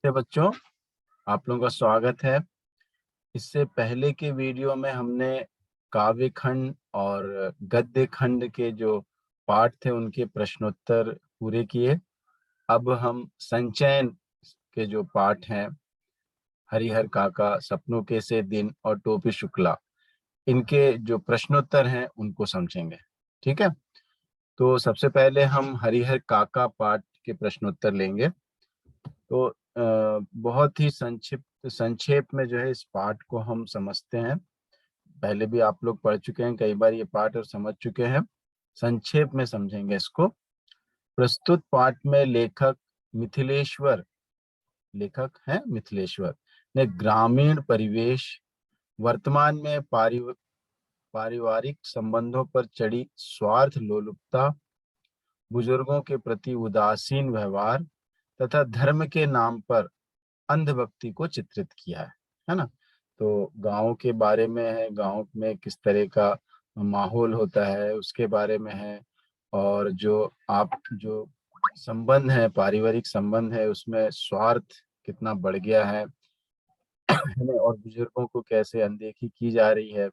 नमस्ते बच्चों, आप लोगों का स्वागत है। इससे पहले के वीडियो में हमने काव्य खंड और गद्य खंड के जो पाठ थे उनके प्रश्नोत्तर पूरे किए। अब हम संचयन के जो पाठ हैं, हरिहर काका, सपनों के से दिन और टोपी शुक्ला, इनके जो प्रश्नोत्तर हैं उनको समझेंगे। ठीक है, तो सबसे पहले हम हरिहर काका पाठ के प्रश्नोत्तर लेंगे। तो बहुत ही संक्षेप में जो है इस पाठ को हम समझते हैं। पहले भी आप लोग पढ़ चुके हैं कई बार ये पाठ और समझ चुके हैं। संक्षेप में समझेंगे इसको। प्रस्तुत पाठ में लेखक हैं मिथिलेश्वर ने ग्रामीण परिवेश, वर्तमान में पारिवारिक संबंधों पर चढ़ी स्वार्थ लोलुपता, बुजुर्गों के प्रति उदासीन व्यवहार तथा धर्म के नाम पर अंधभक्ति को चित्रित किया है ना। तो गांव के बारे में है, गांव में किस तरह का माहौल होता है उसके बारे में है। और जो संबंध है, पारिवारिक संबंध है, उसमें स्वार्थ कितना बढ़ गया है ना, और बुजुर्गों को कैसे अनदेखी की जा रही है,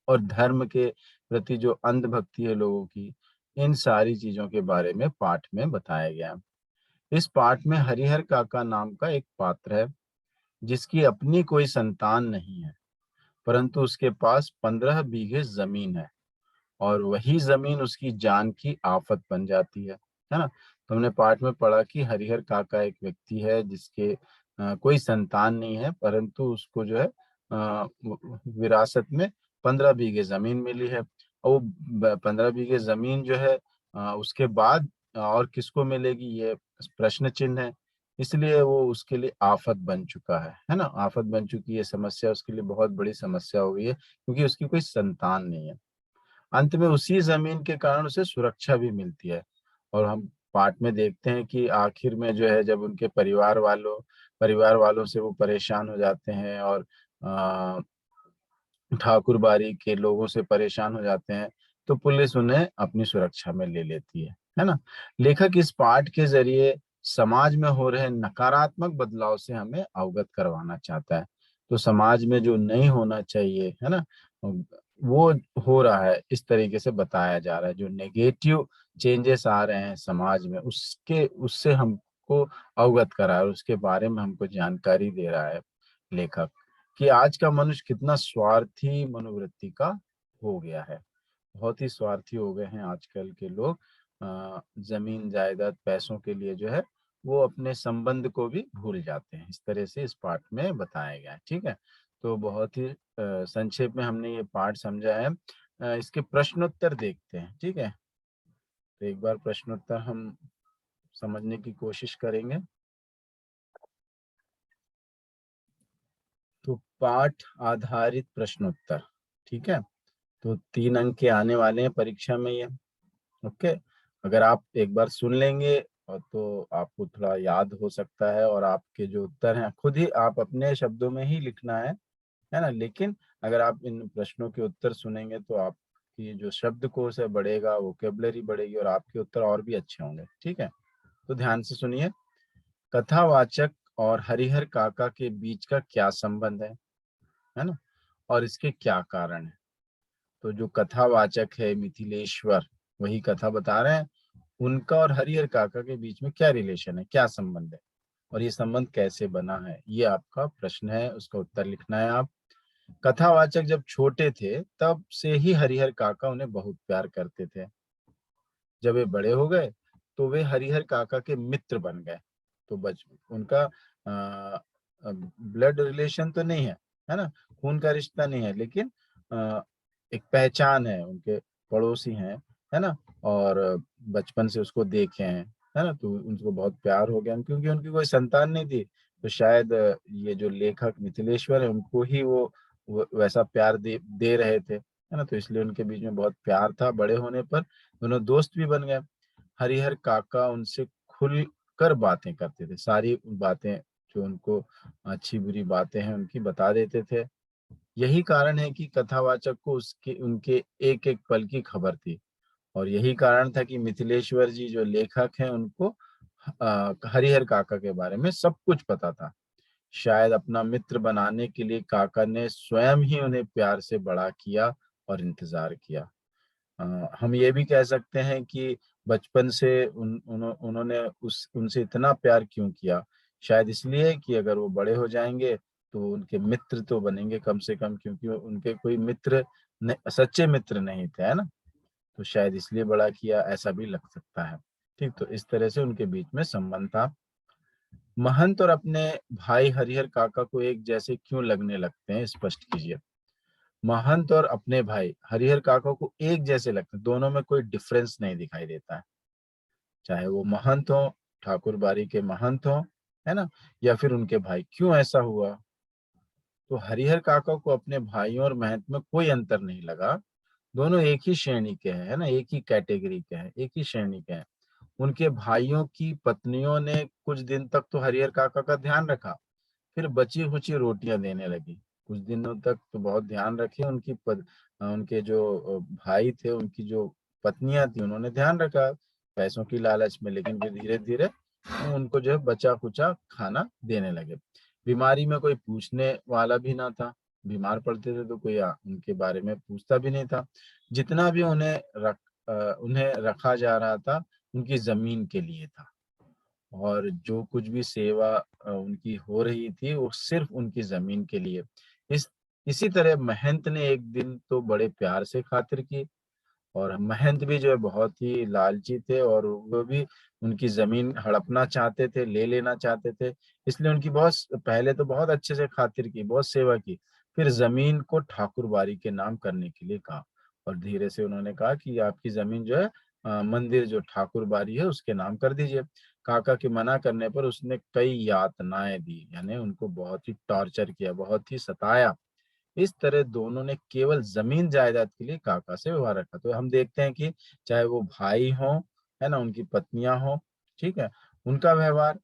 और धर्म के प्रति जो अंधभक्ति है लोगों की, इन सारी चीजों के बारे में पाठ में बताया गया है। इस पाठ में हरिहर काका नाम का एक पात्र है जिसकी अपनी कोई संतान नहीं है, परंतु उसके पास 15 बीघे जमीन है और वही जमीन उसकी जान की आफत बन जाती है ना। तो हमने पाठ में पढ़ा कि हरिहर काका एक व्यक्ति है जिसके कोई संतान नहीं है, परंतु उसको जो है विरासत में 15 बीघे जमीन मिली है। और वो 15 बीघे जमीन जो है उसके बाद और किसको मिलेगी, ये प्रश्न चिन्ह है। इसलिए वो उसके लिए आफत बन चुका है ना। आफत बन चुकी है, समस्या उसके लिए बहुत बड़ी समस्या हो गई है क्योंकि उसकी कोई संतान नहीं है। अंत में उसी जमीन के कारण उसे सुरक्षा भी मिलती है। और हम पाठ में देखते हैं कि आखिर में जो है जब उनके परिवार वालों से वो परेशान हो जाते हैं और ठाकुर बाड़ी के लोगों से परेशान हो जाते हैं, तो पुलिस उन्हें अपनी सुरक्षा में ले लेती है ना। लेखक इस पाठ के जरिए समाज में हो रहे नकारात्मक बदलाव से हमें अवगत करवाना चाहता है। तो समाज में जो नहीं होना चाहिए है ना, वो हो रहा है, इस तरीके से बताया जा रहा है। जो नेगेटिव चेंजेस आ रहे हैं समाज में, उससे हमको अवगत करा है, उसके बारे में हमको जानकारी दे रहा है लेखक कि आज का मनुष्य कितना स्वार्थी मनोवृत्ति का हो गया है। बहुत ही स्वार्थी हो गए हैं आजकल के लोग। जमीन जायदाद पैसों के लिए जो है वो अपने संबंध को भी भूल जाते हैं। इस तरह से इस पाठ में बताया गया है। ठीक है, तो बहुत ही संक्षेप में हमने ये पाठ समझा है। इसके प्रश्नोत्तर देखते हैं। ठीक है, तो एक बार प्रश्नोत्तर हम समझने की कोशिश करेंगे। तो पाठ आधारित प्रश्नोत्तर, ठीक है, तो 3 अंक के आने वाले हैं परीक्षा में ये। ओके, अगर आप एक बार सुन लेंगे और तो आपको थोड़ा याद हो सकता है, और आपके जो उत्तर हैं खुद ही आप अपने शब्दों में ही लिखना है ना। लेकिन अगर आप इन प्रश्नों के उत्तर सुनेंगे तो आपकी जो शब्दकोश है बढ़ेगा, वोकेबलरी बढ़ेगी और आपके उत्तर और भी अच्छे होंगे। ठीक है, तो ध्यान से सुनिए। कथावाचक और हरिहर काका के बीच का क्या संबंध है ना, और इसके क्या कारण है। तो जो कथावाचक है मिथिलेश्वर, वही कथा बता रहे हैं, उनका और हरिहर काका के बीच में क्या रिलेशन है, क्या संबंध है, और ये संबंध कैसे बना है, ये आपका प्रश्न है, उसका उत्तर लिखना है आप। कथावाचक जब छोटे थे तब से ही हरिहर काका उन्हें बहुत प्यार करते थे। जब वे बड़े हो गए तो वे हरिहर काका के मित्र बन गए। तो उनका ब्लड रिलेशन तो नहीं है ना, खून का रिश्ता नहीं है, लेकिन एक पहचान है, उनके पड़ोसी हैं, है ना। और बचपन से उसको देखे हैं, है ना, तो उनको बहुत प्यार हो गया क्योंकि उनकी कोई संतान नहीं थी। तो शायद ये जो लेखक मिथिलेश्वर है उनको ही वो वैसा प्यार दे रहे थे, है ना। तो इसलिए उनके बीच में बहुत प्यार था। बड़े होने पर दोनों दोस्त भी बन गए। हरिहर काका उनसे खुल कर बातें करते थे, सारी बातें जो उनको अच्छी बुरी बातें हैं उनकी बता देते थे। यही कारण है कि कथावाचक को उसके उनके एक एक पल की खबर थी, और यही कारण था कि मिथिलेश्वर जी जो लेखक हैं उनको हरिहर काका के बारे में सब कुछ पता था। शायद अपना मित्र बनाने के लिए काका ने स्वयं ही उन्हें प्यार से बड़ा किया और इंतजार किया। हम ये भी कह सकते हैं कि बचपन से उन्होंने उस उनसे इतना प्यार क्यों किया? शायद इसलिए कि अगर वो बड़े हो जाएंगे तो उनके मित्र तो बनेंगे कम से कम, क्योंकि उनके कोई मित्र सच्चे मित्र नहीं थे, है ना? तो शायद इसलिए बड़ा किया, ऐसा भी लग सकता है। ठीक, तो इस तरह से उनके बीच में संबंध था। महंत और अपने भाई हरिहर काका को एक जैसे क्यों लगने लगते हैं, स्पष्ट कीजिए। महंत और अपने भाई हरिहर काका को एक जैसे लगते हैं, दोनों में कोई डिफरेंस नहीं दिखाई देता है। चाहे वो महंत हो, ठाकुर बाड़ी के महंत हो, है ना, या फिर उनके भाई। क्यों ऐसा हुआ? तो हरिहर काका को अपने भाइयों और महंत में कोई अंतर नहीं लगा। दोनों एक ही श्रेणी के हैं, है ना, एक ही कैटेगरी के हैं, एक ही श्रेणी के हैं। उनके भाइयों की पत्नियों ने कुछ दिन तक तो हरिहर काका का ध्यान रखा, फिर बची खुची रोटियां देने लगी। कुछ दिनों तक तो बहुत ध्यान रखे उनके जो भाई थे, उनकी जो पत्नियां थी, उन्होंने ध्यान रखा पैसों की लालच में, लेकिन फिर धीरे धीरे उनको जो है बचा कुचा खाना देने लगे। बीमारी में कोई पूछने वाला भी ना था। बीमार पड़ते थे तो कोई उनके बारे में पूछता भी नहीं था। जितना भी उन्हें रखा जा रहा था, उनकी जमीन के लिए था। और जो कुछ भी सेवा उनकी हो रही थी, वो सिर्फ उनकी जमीन के लिए। इस इसी तरह महंत ने एक दिन तो बड़े प्यार से खातिर की, और महंत भी जो है बहुत ही लालची थे, और वो भी उनकी जमीन हड़पना चाहते थे, ले लेना चाहते थे। इसलिए उनकी बहुत पहले तो बहुत अच्छे से खातिर की, बहुत सेवा की। फिर जमीन को ठाकुर बाड़ी के नाम करने के लिए कहा, और धीरे से उन्होंने कहा कि आपकी जमीन जो है मंदिर जो ठाकुर बाड़ी है उसके नाम कर दीजिए। काका के मना करने पर उसने कई यातनाएं दी, यानी उनको बहुत ही टॉर्चर किया, बहुत ही सताया। इस तरह दोनों ने केवल जमीन जायदाद के लिए काका से व्यवहार रखा। तो हम देखते हैं कि चाहे वो भाई हो, है ना, उनकी पत्नियां हो, ठीक है, उनका व्यवहार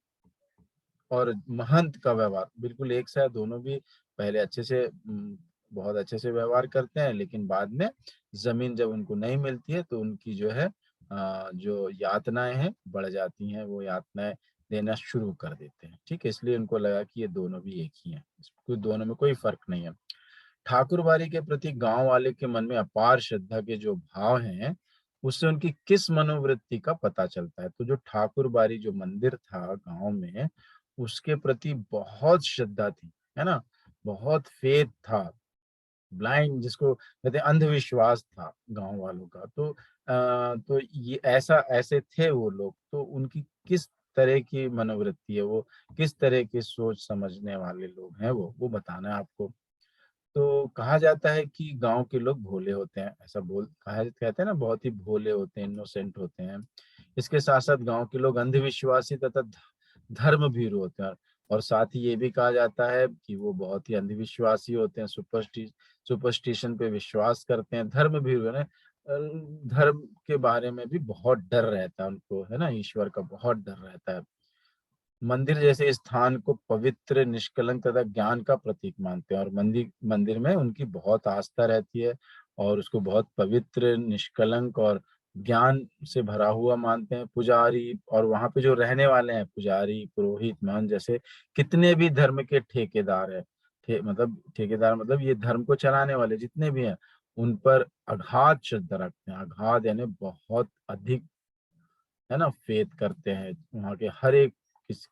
और महंत का व्यवहार बिल्कुल एक सा है। दोनों भी पहले अच्छे से बहुत अच्छे से व्यवहार करते हैं, लेकिन बाद में जमीन जब उनको नहीं मिलती है तो उनकी जो है जो यातनाएं हैं बढ़ जाती हैं, वो यातनाएं देना शुरू कर देते हैं। ठीक है, इसलिए उनको लगा कि ये दोनों भी एक ही हैं, दोनों में कोई फर्क नहीं है। ठाकुरबाड़ी के प्रति गांव वाले के मन में अपार श्रद्धा के जो भाव हैं, उससे उनकी किस मनोवृत्ति का पता चलता है। तो जो ठाकुरबाड़ी जो मंदिर था गांव में, उसके प्रति बहुत श्रद्धा थी, है ना, बहुत फेथ था। ब्लाइंड जिसको कहते हैं, अंधविश्वास था गांव वालों का। तो ये ऐसे थे वो लोग। तो उनकी किस तरह की मनोवृत्ति है, वो किस तरह की सोच समझने वाले लोग हैं, वो बताना है आपको। तो कहा जाता है कि गांव के लोग भोले होते हैं, ऐसा बोल कहा कहते हैं ना, बहुत ही भोले होते हैं, इनोसेंट होते हैं। इसके साथ साथ गांव के लोग अंधविश्वासी तथा धर्म भीरू होते हैं। और साथ ही ये भी कहा जाता है कि वो बहुत ही अंधविश्वासी होते हैं, सुपरस्टिशन पे विश्वास करते हैं, धर्म भीरू है। धर्म के बारे में भी बहुत डर रहता है उनको, है ना, ईश्वर का बहुत डर रहता है। मंदिर जैसे स्थान को पवित्र, निष्कलंक तथा ज्ञान का प्रतीक मानते हैं, और मंदिर मंदिर में उनकी बहुत आस्था रहती है, और उसको बहुत पवित्र, निष्कलंक और ज्ञान से भरा हुआ मानते हैं। पुजारी और वहां पे जो रहने वाले हैं, पुजारी, पुरोहित, महंत जैसे कितने भी धर्म के ठेकेदार है, मतलब ठेकेदार मतलब ये धर्म को चलाने वाले जितने भी हैं, उन पर अगाध श्रद्धा रखते हैं। अगाध यानी बहुत अधिक, है ना, फेथ करते हैं। वहाँ के हर एक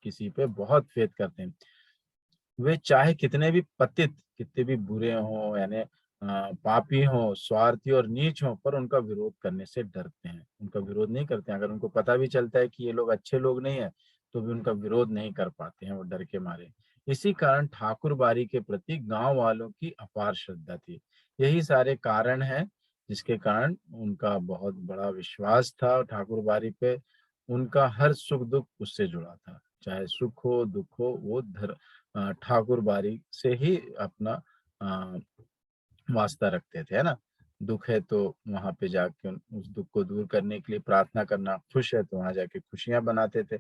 किसी पे बहुत फेथ करते हैं। वे चाहे कितने भी पतित, कितने भी बुरे हों, यानी पापी हों, स्वार्थी और नीच हों, पर उनका विरोध करने से डरते हैं। उनका विरोध नहीं करते हैं। अगर उनको पता भी चलता है कि ये लोग अच्छे लोग नहीं है, तो भी उनका विरोध नहीं कर पाते हैं, वो डर के मारे। इसी कारण ठाकुर बाड़ी के प्रति गांव वालों की अपार श्रद्धा थी। यही सारे कारण हैं जिसके कारण उनका बहुत बड़ा विश्वास था ठाकुर बाड़ी पे। उनका हर सुख दुख उससे जुड़ा था, चाहे सुख हो दुख हो, वो ठाकुर बाड़ी से ही अपना अ, वास्ता रखते थे, है ना। दुख है तो वहां पे जाके उस दुख को दूर करने के लिए प्रार्थना करना, खुश है तो वहां जाके खुशियां बनाते थे।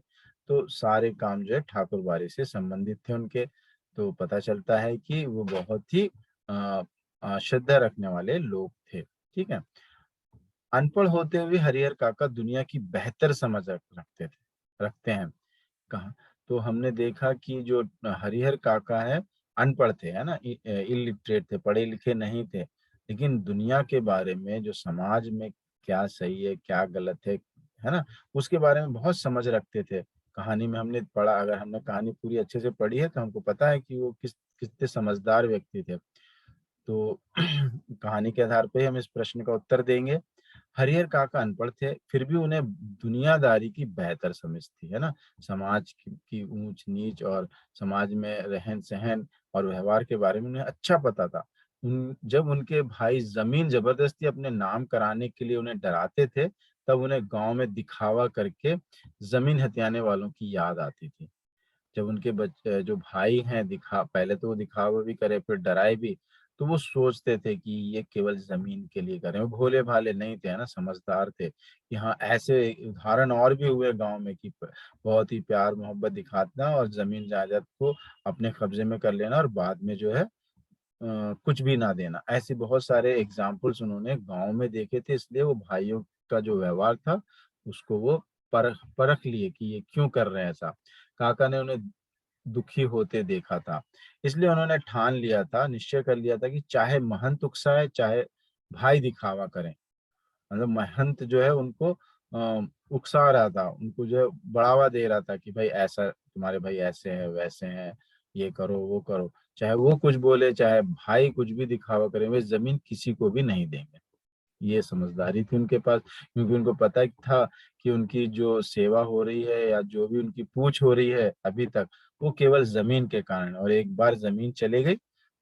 तो सारे काम जो है ठाकुर बाड़ी से संबंधित थे उनके। तो पता चलता है कि वो बहुत ही श्रद्धा रखने वाले लोग थे। ठीक है। अनपढ़ होते हुए हरिहर काका दुनिया की बेहतर समझ रखते हैं। कहा, तो हमने देखा कि जो हरिहर काका है अनपढ़ थे, है ना, इलिटरेट थे, पढ़े लिखे नहीं थे, लेकिन दुनिया के बारे में, जो समाज में क्या सही है क्या गलत है ना, उसके बारे में बहुत समझ रखते थे। कहानी में हमने पढ़ा, अगर हमने कहानी पूरी अच्छे से पढ़ी है तो हमको पता है कि वो कितने समझदार व्यक्ति थे। तो कहानी के आधार पे हम इस प्रश्न का उत्तर देंगे। हरिहर काका अनपढ़ थे, फिर भी उन्हें दुनियादारी की बेहतर समझ थी, है ना। समाज की ऊंच नीच और समाज में रहन सहन और व्यवहार के बारे में उन्हें अच्छा पता था। जब उनके भाई जमीन जबरदस्ती अपने नाम कराने के लिए उन्हें डराते थे, तब उन्हें गांव में दिखावा करके जमीन हथियाने वालों की याद आती थी। जब उनके बच्चे जो भाई हैं, पहले तो वो दिखावा भी करे फिर डराए भी, तो वो सोचते थे कि ये केवल जमीन के लिए कर रहे हैं। वो भोले भाले नहीं थे, है ना, समझदार थे कि हाँ, ऐसे उदाहरण और भी हुए गांव में कि बहुत ही प्यार मोहब्बत दिखाना और जमीन जायदाद को अपने कब्जे में कर लेना और बाद में जो है कुछ भी ना देना। ऐसे बहुत सारे एग्जाम्पल्स उन्होंने गांव में देखे थे, इसलिए वो भाइयों का जो व्यवहार था उसको वो परख परख लिए कि ये क्यों कर रहे हैं ऐसा। काका ने उन्हें दुखी होते देखा था, इसलिए उन्होंने ठान लिया था, निश्चय कर लिया था कि चाहे महंत उकसाए चाहे भाई दिखावा करें। मतलब महंत जो है उनको उकसा रहा था, उनको जो है बढ़ावा दे रहा था कि भाई ऐसा तुम्हारे भाई ऐसे हैं वैसे हैं, ये करो वो करो। चाहे वो कुछ बोले चाहे भाई कुछ भी दिखावा करे, वे जमीन किसी को भी नहीं देंगे। ये समझदारी थी उनके पास, क्योंकि उनको पता था कि उनकी जो सेवा हो रही है या जो भी उनकी पूछ हो रही है अभी तक, वो केवल जमीन के कारण, और एक बार जमीन चले गई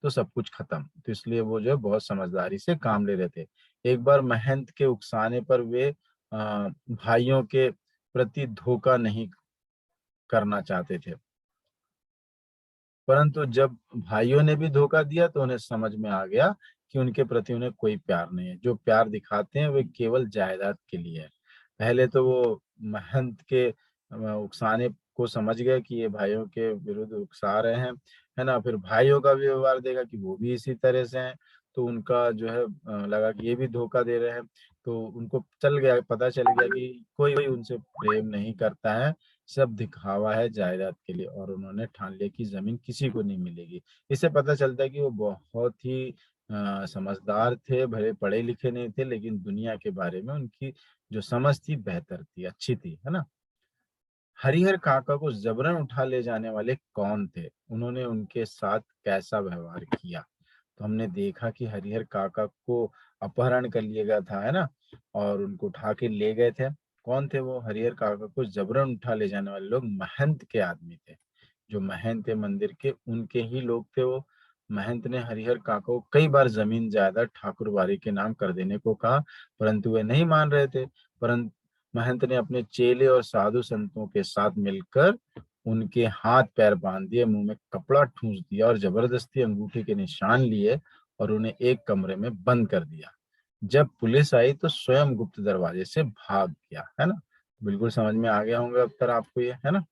तो सब कुछ खत्म। तो इसलिए वो जो है बहुत समझदारी से काम ले रहे थे। एक बार महंत के उकसाने पर वे भाइयों के प्रति धोखा नहीं करना चाहते थे, परंतु जब भाइयों ने भी धोखा दिया तो उन्हें समझ में आ गया कि उनके प्रति उन्हें कोई प्यार नहीं है। जो प्यार दिखाते हैं वे केवल जायदाद के लिए है। पहले तो वो महंत के उकसाने को समझ गए कि ये भाइयों के विरुद्ध उकसा रहे हैं, है ना। फिर भाइयों का भी व्यवहार देखा कि वो भी इसी तरह से हैं, तो उनका जो है लगा कि ये भी धोखा दे रहे हैं। तो उनको पता चल गया कि कोई उनसे प्रेम नहीं करता है, सब दिखावा है जायदाद के लिए, और उन्होंने ठान लिया कि जमीन किसी को नहीं मिलेगी। इससे पता चलता है कि वो बहुत ही समझदार थे, भले पढ़े लिखे नहीं थे, लेकिन दुनिया के बारे में उनकी जो समझ थी बेहतर थी, अच्छी थी, है ना। हरिहर काका को जबरन उठा ले जाने वाले कौन थे, उन्होंने उनके साथ कैसा व्यवहार किया। तो हमने देखा कि हरिहर काका को अपहरण कर लिया गया था, है ना, और उनको उठा के ले गए थे। कौन थे वो? हरिहर काका को जबरन उठा ले जाने वाले लोग महंत के आदमी थे। जो महंत थे मंदिर के, उनके ही लोग थे वो। महंत ने हरिहर काका को कई बार जमीन जायदाद ठाकुरबाड़ी के नाम कर देने को कहा, परंतु वे नहीं मान रहे थे। परंतु महंत ने अपने चेले और साधु संतों के साथ मिलकर उनके हाथ पैर बांध दिए, मुंह में कपड़ा ठूंस दिया और जबरदस्ती अंगूठे के निशान लिए और उन्हें एक कमरे में बंद कर दिया। जब पुलिस आई तो स्वयं गुप्त दरवाजे से भाग गया, है ना। बिल्कुल समझ में आ गया होगा उत्तर आपको, ये है ना।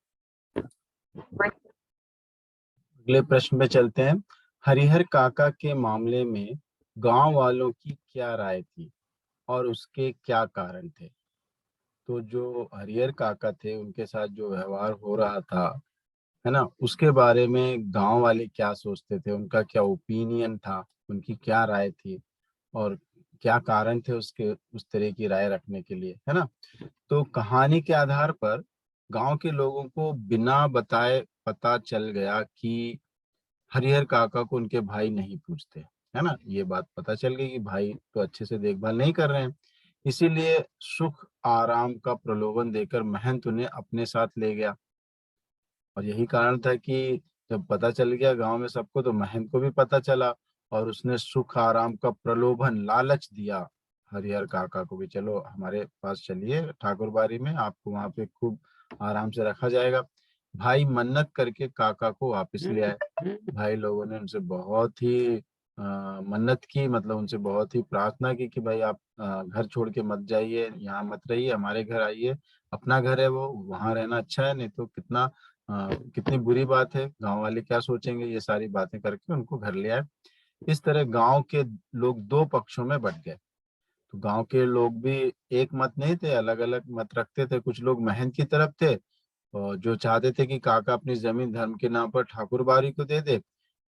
अगले प्रश्न में चलते हैं। हरिहर काका के मामले में गांव वालों की क्या राय थी और उसके क्या कारण थे? तो जो हरिहर काका थे उनके साथ जो व्यवहार हो रहा था, है ना, उसके बारे में गांव वाले क्या सोचते थे, उनका क्या ओपिनियन था, उनकी क्या राय थी और क्या कारण थे उसके उस तरह की राय रखने के लिए, है ना। तो कहानी के आधार पर गांव के लोगों को बिना बताए पता चल गया कि हरिहर काका को उनके भाई नहीं पूछते, है ना। ये बात पता चल गई कि भाई तो अच्छे से देखभाल नहीं कर रहे हैं, इसीलिए सुख आराम का प्रलोभन देकर महंत उन्हें अपने साथ ले गया। और यही कारण था कि जब पता चल गया गांव में सबको, तो महंत को भी पता चला और उसने सुख आराम का प्रलोभन, लालच दिया हरिहर काका को भी, चलो हमारे पास चलिए ठाकुरबाड़ी में, आपको वहां पे खूब आराम से रखा जाएगा। भाई मन्नत करके काका को वापस ले आए। भाई लोगों ने उनसे बहुत ही मन्नत की, मतलब उनसे बहुत ही प्रार्थना की कि भाई आप घर छोड़ के मत जाइए, यहाँ मत रहिए, हमारे घर आइए। अपना घर है वो, वहां रहना अच्छा है, नहीं तो कितनी बुरी बात है, गांव वाले क्या सोचेंगे, ये सारी बातें करके उनको घर ले आए। इस तरह गांव के लोग दो पक्षों में बट गए। तो गांव के लोग भी एक मत नहीं थे, अलग अलग मत रखते थे। कुछ लोग महंत की तरफ थे और जो चाहते थे कि काका अपनी जमीन धर्म के नाम पर ठाकुरबाड़ी को दे दे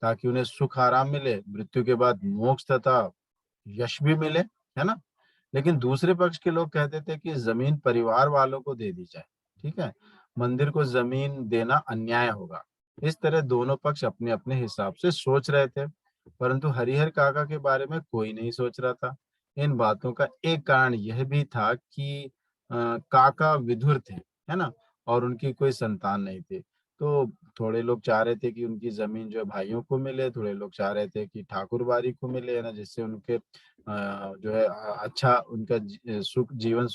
ताकि उन्हें सुख आराम मिले, मृत्यु के बाद मोक्ष तथा यश भी मिले, है ना। लेकिन दूसरे पक्ष के लोग कहते थे कि जमीन परिवार वालों को दे दी जाए, ठीक है, मंदिर को जमीन देना अन्याय होगा। इस तरह दोनों पक्ष अपने अपने हिसाब से सोच रहे थे, परंतु हरिहर काका के बारे में कोई नहीं सोच रहा था। इन बातों का एक कारण यह भी था कि काका विधुर थे, है ना, और उनकी कोई संतान नहीं थी। तो थोड़े लोग चाह रहे थे कि उनकी जमीन जो है भाइयों को मिले, थोड़े लोग चाह रहे थे कि ठाकुरबाड़ी को मिले, है ना, जिससे उनके जो है अच्छा उनका सुख जीवन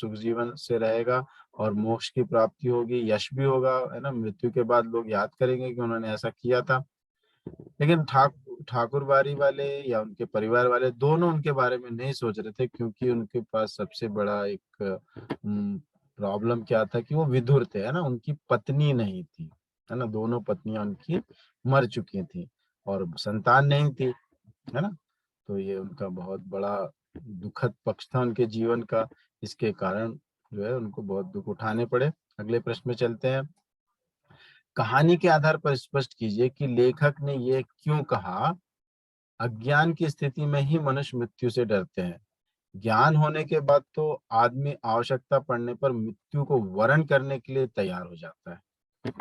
से रहेगा और मोक्ष की प्राप्ति होगी, यश भी होगा, है ना, मृत्यु के बाद लोग याद करेंगे कि उन्होंने ऐसा किया था। लेकिन ठाकुरबाड़ी वाले या उनके परिवार वाले दोनों उनके बारे में नहीं सोच रहे थे, क्योंकि उनके पास सबसे बड़ा एक प्रॉब्लम क्या था कि वो विधुर थे, है ना, उनकी पत्नी नहीं थी, है ना, दोनों पत्नियां उनकी मर चुकी थी और संतान नहीं थी, है ना। तो ये उनका बहुत बड़ा दुखद पक्ष था उनके जीवन का। इसके कारण जो है उनको बहुत दुख उठाने पड़े। अगले प्रश्न में चलते हैं। कहानी के आधार पर स्पष्ट कीजिए कि लेखक ने ये क्यों कहा, अज्ञान की स्थिति में ही मनुष्य मृत्यु से डरते हैं, ज्ञान होने के बाद तो आदमी आवश्यकता पड़ने पर मृत्यु को वरण करने के लिए तैयार हो जाता है।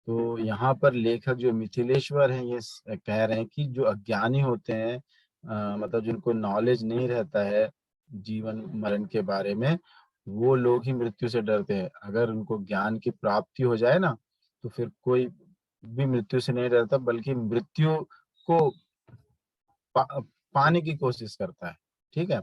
तो यहाँ पर लेखक जो मिथिलेश्वर हैं ये कह रहे हैं कि जो अज्ञानी होते हैं, मतलब जिनको नॉलेज नहीं रहता है जीवन मरण के बारे में, वो लोग ही मृत्यु से डरते हैं। अगर उनको ज्ञान की प्राप्ति हो जाए ना, तो फिर कोई भी मृत्यु से नहीं डरता, बल्कि मृत्यु को पा, पाने की कोशिश करता है, ठीक है।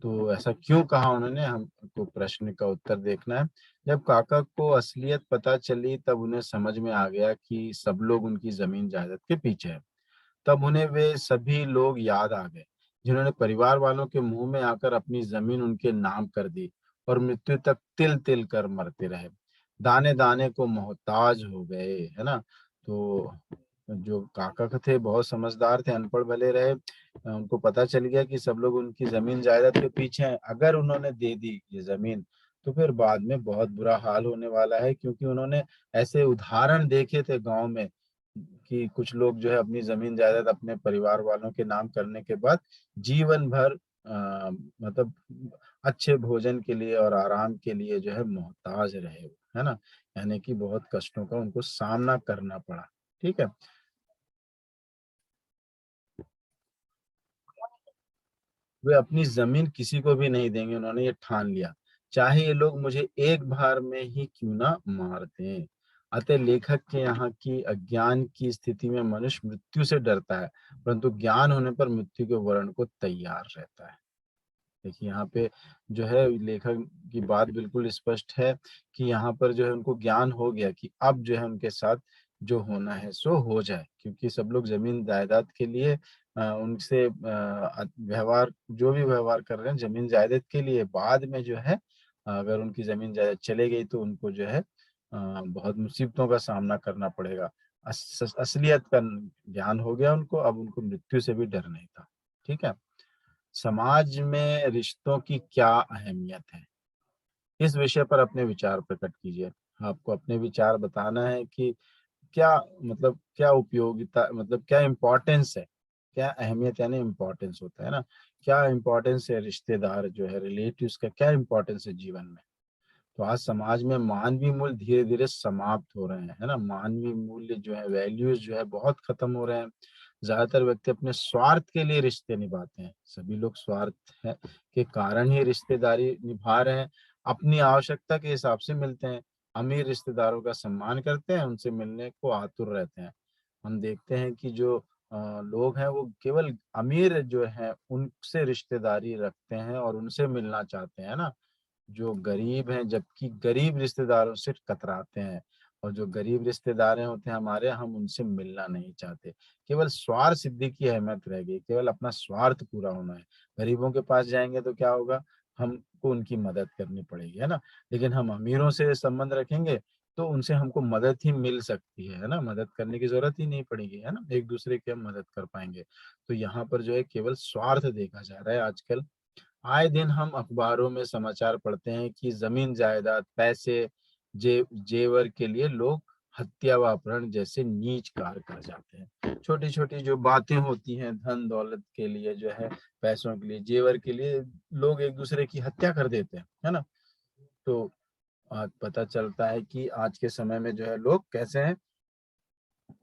तो ऐसा क्यों कहा उन्होंने, हमको प्रश्न का उत्तर देखना है। जब काका को असलियत पता चली तब उन्हें समझ में आ गया कि सब लोग उनकी जमीन जायदाद के पीछे है। तब उन्हें वे सभी लोग याद आ गए जिन्होंने परिवार वालों के मुंह में आकर अपनी जमीन उनके नाम कर दी और मृत्यु तक तिल तिल कर मरते रहे, दाने दाने को मोहताज हो गए, है ना। तो जो काका थे बहुत समझदार थे, अनपढ़ भले रहे, उनको पता चल गया कि सब लोग उनकी जमीन जायदाद के पीछे हैं। अगर उन्होंने दे दी ये जमीन तो फिर बाद में बहुत बुरा हाल होने वाला है, क्योंकि उन्होंने ऐसे उदाहरण देखे थे गांव में कि कुछ लोग जो है अपनी जमीन जायदाद अपने परिवार वालों के नाम करने के बाद जीवन भर मतलब अच्छे भोजन के लिए और आराम के लिए जो है मोहताज रहे, है ना, यानी कि बहुत कष्टों का उनको सामना करना पड़ा, ठीक है। वे अपनी जमीन किसी को भी नहीं देंगे, उन्होंने ये ठान लिया, चाहे ये लोग मुझे एक बार में ही क्यों ना मार दें। अतः लेखक के यहाँ की अज्ञान की स्थिति में मनुष्य मृत्यु से डरता है, परंतु ज्ञान होने पर मृत्यु के वर्ण को तैयार रहता है। देखिए यहाँ पे जो है लेखक की बात बिल्कुल स्पष्ट है कि यहाँ पर जो है उनको ज्ञान हो गया कि अब जो है उनके साथ जो होना है सो हो जाए, क्योंकि सब लोग जमीन जायदाद के लिए उनसे व्यवहार जो भी व्यवहार कर रहे हैं जमीन जायदाद के लिए, बाद में जो है अगर उनकी जमीन जायदाद चले गई तो उनको जो है बहुत मुसीबतों का सामना करना पड़ेगा। असलियत का ज्ञान हो गया उनको, अब उनको मृत्यु से भी डर नहीं था, ठीक है। समाज में रिश्तों की क्या अहमियत है, इस विषय पर अपने विचार प्रकट कीजिए। आपको अपने विचार बताना है कि क्या मतलब क्या उपयोगिता, मतलब क्या इम्पोर्टेंस है, क्या अहमियत यानी इम्पोर्टेंस होता है ना, क्या इम्पोर्टेंस है रिश्तेदार जो है रिलेटिव्स का, क्या इम्पोर्टेंस है जीवन में। तो आज समाज में मानवीय मूल्य धीरे धीरे समाप्त हो रहे हैं, है ना, मानवीय मूल्य जो है वैल्यूज जो है बहुत खत्म हो रहे हैं। ज्यादातर व्यक्ति अपने स्वार्थ के लिए रिश्ते निभाते हैं, सभी लोग स्वार्थ है के कारण ही रिश्तेदारी निभा रहे हैं, अपनी आवश्यकता के हिसाब से मिलते हैं। अमीर रिश्तेदारों का सम्मान करते हैं, उनसे मिलने को आतुर रहते हैं। हम देखते हैं कि जो लोग हैं वो केवल अमीर जो है उनसे रिश्तेदारी रखते हैं और उनसे मिलना चाहते हैं ना, जो गरीब हैं जबकि गरीब रिश्तेदारों से कतराते हैं, और जो गरीब रिश्तेदार होते हैं हमारे, हम उनसे मिलना नहीं चाहते। केवल स्वार्थ सिद्धि की अहमियत रह गई, केवल अपना स्वार्थ पूरा होना है। गरीबों के पास जाएंगे तो क्या होगा, हमको उनकी मदद करनी पड़ेगी, है ना। लेकिन हम अमीरों से संबंध रखेंगे तो उनसे हमको मदद ही मिल सकती है ना, मदद करने की जरूरत ही नहीं पड़ेगी, है ना, एक दूसरे की हम मदद कर पाएंगे। तो यहाँ पर जो है केवल स्वार्थ देखा जा रहा है आजकल। आए दिन हम अखबारों में समाचार पढ़ते हैं कि जमीन जायदाद, पैसे जेवर के लिए लोग हत्या व अपहरण जैसे नीच कार्य कर जाते हैं। छोटी छोटी जो बातें होती हैं, धन दौलत के लिए जो है, पैसों के लिए, जेवर के लिए लोग एक दूसरे की हत्या कर देते हैं, है ना। तो आज पता चलता है कि आज के समय में जो है लोग कैसे हैं,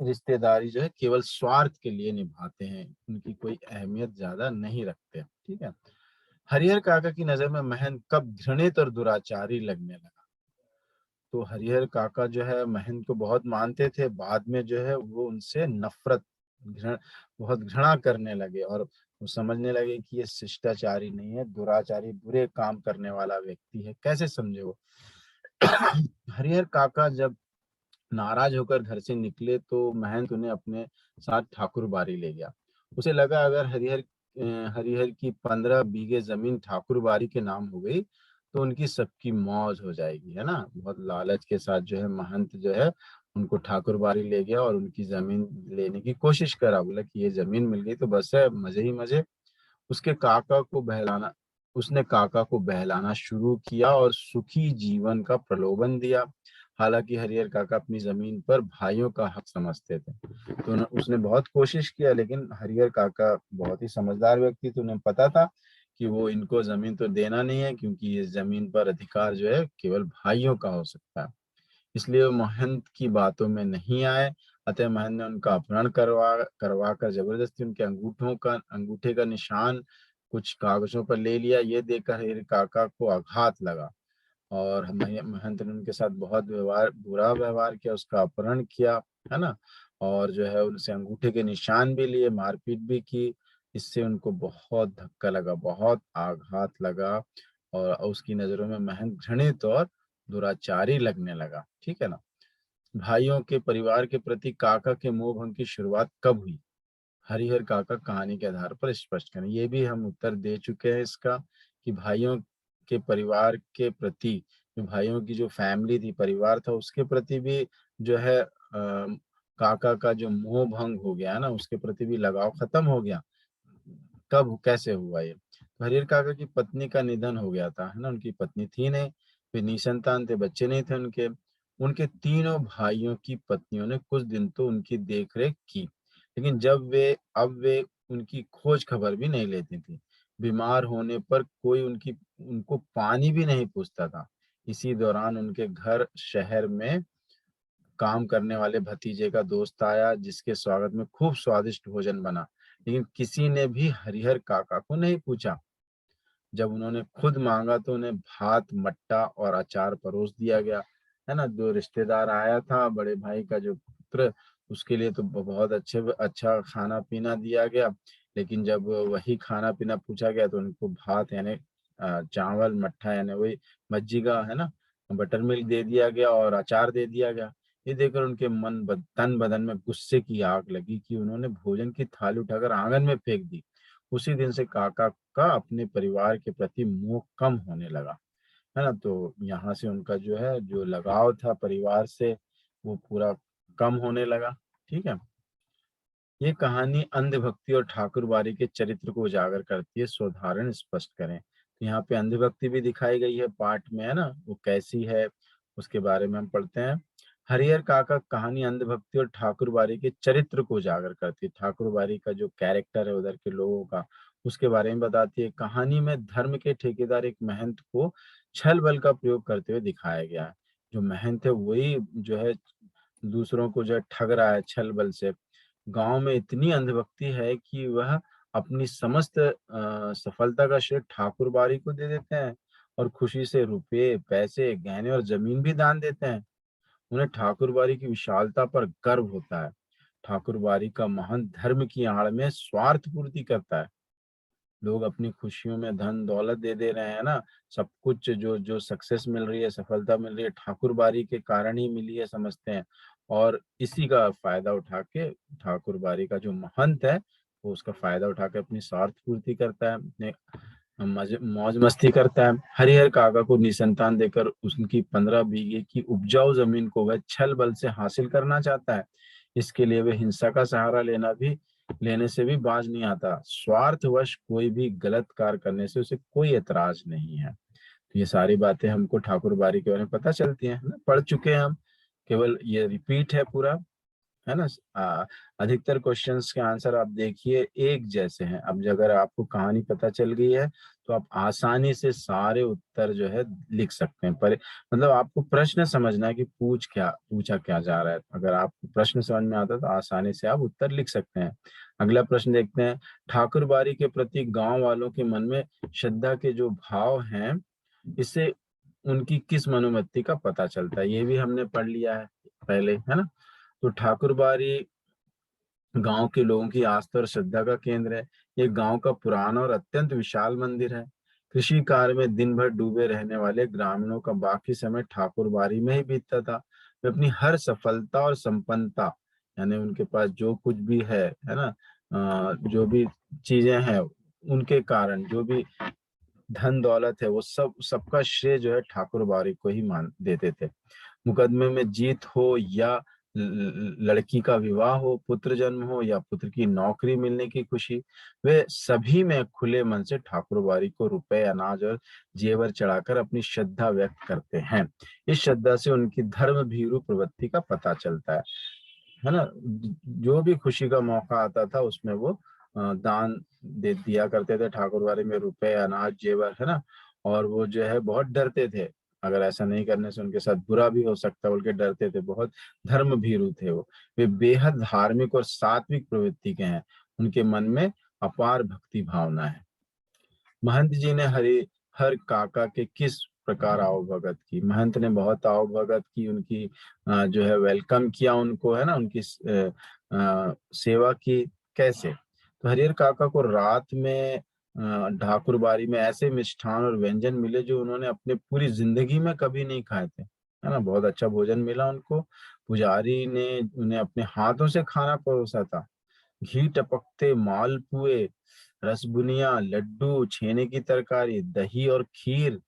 रिश्तेदारी जो है केवल स्वार्थ के लिए निभाते हैं, उनकी कोई अहमियत ज्यादा नहीं रखते। ठीक है। हरिहर काका की नजर में महंत कब घृणित और दुराचारी लगने लगा। तो हरिहर काका जो है महंत को बहुत मानते थे, बाद में जो है वो उनसे नफरत, बहुत घृणा करने लगे, और वो समझने लगे कि ये शिष्टाचारी नहीं है, दुराचारी, बुरे काम करने वाला व्यक्ति है। कैसे समझे वो। हरिहर काका जब नाराज होकर घर से निकले तो महंत उन्हें अपने साथ ठाकुर बाड़ी ले गया। उसे लगा अगर हरिहर की 15 बीघे जमीन ठाकुर बाड़ी के नाम हो गई तो उनकी सबकी मौज हो जाएगी, है ना। बहुत लालच के साथ जो है महंत जो है उनको ठाकुर बाड़ी ले गया और उनकी जमीन लेने की कोशिश करा। बोला कि ये जमीन मिल गई तो बस है, मजे ही मजे। उसके काका को बहलाना उसने काका को बहलाना शुरू किया और सुखी जीवन का प्रलोभन दिया। हालांकि हरिहर काका अपनी जमीन पर भाइयों का हक समझते थे, तो उसने बहुत कोशिश किया, लेकिन हरिहर काका बहुत ही समझदार व्यक्ति थे, उन्हें पता था कि वो इनको जमीन तो देना नहीं है, क्योंकि इस जमीन पर अधिकार जो है केवल भाइयों का हो सकता है। इसलिए वो महंत की बातों में नहीं आए। अतः महंत ने उनका अपहरण करवा कर जबरदस्ती उनके अंगूठे का निशान कुछ कागजों पर ले लिया। ये देखकर हरिहर काका को आघात लगा और महंत ने उनके साथ बहुत बुरा व्यवहार किया, उसका अपहरण किया, है ना। और जो है उनसे अंगूठे के निशान भी लिए, मारपीट भी की। इससे उनको बहुत धक्का लगा, बहुत आघात लगा, और उसकी नजरों में महंत घृणित और दुराचारी लगने लगा। ठीक है ना। भाइयों के परिवार के प्रति काका के मोह भंग की शुरुआत कब हुई। हरिहर काका कहानी के आधार पर स्पष्ट करें। ये भी हम उत्तर दे चुके हैं इसका, कि भाइयों के परिवार के प्रति, जो भाइयों की जो फैमिली थी, परिवार था, उसके प्रति भी जो है काका का जो मोह भंग हो गया ना, उसके प्रति भी लगाव खत्म हो गया। कब कैसे हुआ ये। तो हरिहर काका की पत्नी का निधन हो गया था, है ना। उनकी पत्नी थी नहीं, वे निसंतान थे, बच्चे नहीं थे उनके। उनके तीनों भाइयों की पत्नियों ने कुछ दिन तो उनकी देखरेख की, लेकिन अब वे उनकी खोज खबर भी नहीं लेती थी। बीमार होने पर कोई उनको पानी भी नहीं पूछता था। इसी दौरान उनके घर शहर में काम करने वाले भतीजे का दोस्त आया, जिसके स्वागत में खूब स्वादिष्ट भोजन बना, लेकिन किसी ने भी हरिहर काका को नहीं पूछा। जब उन्होंने खुद मांगा तो उन्हें भात, मट्टा और अचार परोस दिया गया, है ना। जो रिश्तेदार आया था, बड़े भाई का जो पुत्र, उसके लिए तो बहुत अच्छा खाना पीना दिया गया। लेकिन जब वही खाना पीना पूछा गया तो उनको भात यानी चावल, मट्ठा यानी वही मज्जिगा, है ना, बटर मिल्क दे दिया गया और अचार दे दिया गया। ये देखकर उनके तन बदन में गुस्से की आग लगी कि उन्होंने भोजन की थाली उठाकर आंगन में फेंक दी। उसी दिन से काका का अपने परिवार के प्रति मोह कम होने लगा, है ना। तो यहाँ से उनका जो है जो लगाव था परिवार से, वो पूरा कम होने लगा। ठीक है। ये कहानी अंधभक्ति और ठाकुरबाड़ी के चरित्र को उजागर करती है। सोधारण स्पष्ट करें। तो यहाँ पे अंधभक्ति भी दिखाई गई है पाठ में, है ना। वो कैसी है उसके बारे में हम पढ़ते हैं। हरिहर काका कहानी अंधभक्ति और ठाकुरबाड़ी के चरित्र को उजागर करती है। ठाकुरबाड़ी का जो कैरेक्टर है उधर के लोगों का, उसके बारे में बताती है। कहानी में धर्म के ठेकेदार एक महंत को छल बल का प्रयोग करते हुए दिखाया गया है। जो महंत है वही जो है दूसरों को जो है ठग रहा है छल बल से। गांव में इतनी अंधभक्ति है कि वह अपनी समस्त सफलता का श्रेय ठाकुर बाड़ी को दे देते हैं, और खुशी से रुपए, पैसे, गहने और जमीन भी दान देते हैं। उन्हें ठाकुर बाड़ी की विशालता पर गर्व होता है। ठाकुर बाड़ी का महंत धर्म की आड़ में स्वार्थ पूर्ति करता है। लोग अपनी खुशियों में धन दौलत दे दे रहे हैं ना, सब कुछ जो जो सक्सेस मिल रही है, सफलता मिल रही है, ठाकुर बाड़ी के कारण ही मिली है समझते हैं। और इसी का फायदा उठा के ठाकुर बाड़ी का जो महंत है वो उसका फायदा उठा के अपनी स्वार्थ पूर्ति करता है, अपने मौज मस्ती करता है। हरिहर काका को निसंतान देकर उनकी 15 बीघे की उपजाऊ जमीन को वह छल बल से हासिल करना चाहता है। इसके लिए वह हिंसा का सहारा लेने से भी बाज नहीं आता। स्वार्थवश कोई भी गलत कार्य करने से उसे कोई एतराज नहीं है। तो ये सारी बातें हमको ठाकुर बारी के बारे में पता चलती हैं ना, पढ़ चुके हैं हम, केवल ये रिपीट है पूरा, है ना। अधिकतर क्वेश्चंस के आंसर आप देखिए एक जैसे हैं। अब अगर आपको कहानी पता चल गई है तो आप आसानी से सारे उत्तर जो है लिख सकते हैं। पर मतलब आपको प्रश्न समझना है कि पूछा क्या जा रहा है। अगर आपको प्रश्न समझ में आता है तो आसानी से आप उत्तर लिख सकते हैं। अगला प्रश्न देखते हैं। ठाकुर बारी के प्रति गांव वालों के मन में श्रद्धा के जो भाव हैं, इससे उनकी किस मनोवृत्ति का पता चलता है। ये भी हमने पढ़ लिया है पहले, है ना। तो ठाकुरबाड़ी गांव के लोगों की आस्था और श्रद्धा का केंद्र है। ये गांव का पुराना और अत्यंत विशाल मंदिर है। कृषि कार्य में दिन भर डूबे रहने वाले ग्रामीणों का बाकी समय ठाकुरबाड़ी में ही बीतता था। वे अपनी हर सफलता और संपन्नता, यानी उनके पास जो कुछ भी है ना, जो भी चीजें हैं, उनके कारण जो भी धन दौलत है, वो सबका श्रेय जो है ठाकुरबाड़ी को ही मान देते थे। मुकदमे में जीत हो या लड़की का विवाह हो, पुत्र जन्म हो या पुत्र की नौकरी मिलने की खुशी, वे सभी में खुले मन से ठाकुरबाड़ी को रुपए, अनाज और जेवर चढ़ाकर अपनी श्रद्धा व्यक्त करते हैं। इस श्रद्धा से उनकी धर्म भीरू प्रवृत्ति का पता चलता है ना। जो भी खुशी का मौका आता था उसमें वो दान दे दिया करते थे ठाकुरबाड़ी में, रुपए, अनाज, जेवर, है ना। और वो जो है बहुत डरते थे, अगर ऐसा नहीं करने से उनके साथ बुरा भी हो सकता है, बोल के डरते थे। बहुत धर्म भीरू थे वो। वे बेहद धार्मिक और सात्विक प्रवृत्ति के हैं। उनके मन में अपार भक्ति भावना है। महंत जी ने हर काका के किस प्रकार आवभगत की। महंत ने बहुत आवभगत की, उनकी जो है वेलकम किया उनको, है ना, उनकी सेवा की। कैसे? तो हरिहर काका को रात में ठाकुरबाड़ी में ऐसे मिष्ठान और व्यंजन मिले जो उन्होंने अपने पूरी जिंदगी में कभी नहीं खाए थे, है ना। बहुत अच्छा भोजन मिला उनको। पुजारी ने उन्हें अपने हाथों से खाना परोसा था। घी टपकते मालपुए, रसबुनिया, लड्डू, छेने की तरकारी, दही और खीर,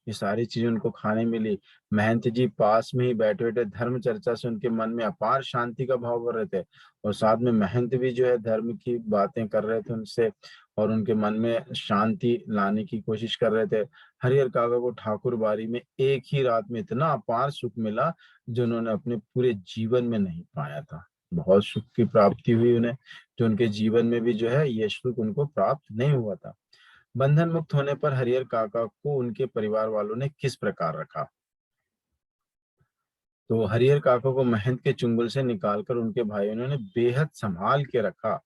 ये सारी चीजें उनको खाने मिली। महंत जी पास में ही बैठे बैठे धर्म चर्चा से उनके मन में अपार शांति का भाव कर रहे थे। और साथ में महंत भी जो है धर्म की बातें कर रहे थे उनसे, और उनके मन में शांति लाने की कोशिश कर रहे थे। हरिहर काका को ठाकुर बाड़ी में एक ही रात में इतना अपार सुख मिला जो उन्होंने अपने पूरे जीवन में नहीं पाया था। बहुत सुख की प्राप्ति हुई उन्हें, जो उनके जीवन में भी जो है ये सुख उनको प्राप्त नहीं हुआ था। बंधन मुक्त होने पर हरिहर काका को उनके परिवार वालों ने किस प्रकार रखा। तो हरिहर काका को महंत के चुंगल से निकालकर उनके भाइयों ने बेहद संभाल के रखा,